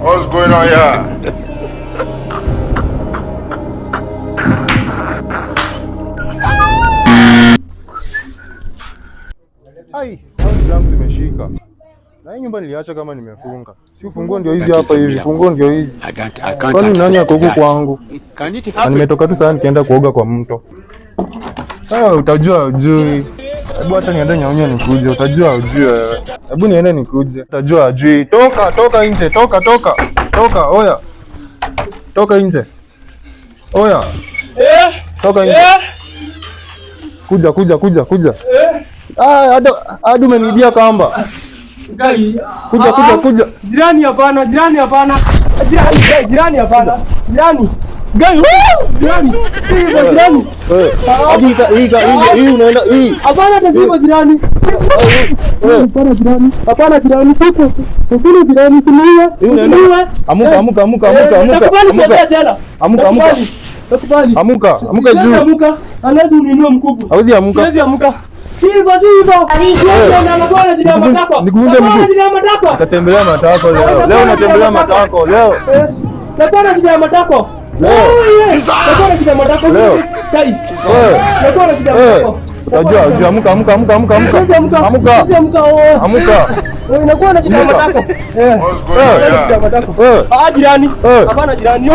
What's going on here? Ai, jam zimeshika. Na hii nyumba niliacha kama nimefunga. Si funguo ndio hizi hapa hivi, funguo ndio hizi. Kwani nani ako huku kwangu? Na nimetoka tu sana nikienda kuoga kwa mto. Utajua ujui. Hebu acha niende Nyaunyo nikuje, utajua ujui wewe. Hebu niende nikuje, utajua ujui. Toka nje, toka, oya. Toka nje. Oya. Toka nje. Kuja. Hadi umeniibia kamba. Gai. Kuja. Jirani hapana. Jirani. Gai. Jirani. Hii unaenda hii. Hapana tazima jirani. Hapana jirani. Sasa. Kuna jirani tumeua. Amuka. Amuka juu. Amuka. Alafu uninua mkubwa. Hawezi amuka. Hawezi amuka. Hivyo. Nikuvunje mguu. Utatembelea matako leo. Leo unatembelea matako leo. Napana shida ya matako. Napana shida ya matako. Leo. Napana shida ya matako. Utajua, amuka. Amuka. Unakuwa na shida ya matako. What's going on here? Jirani. Hapana jirani.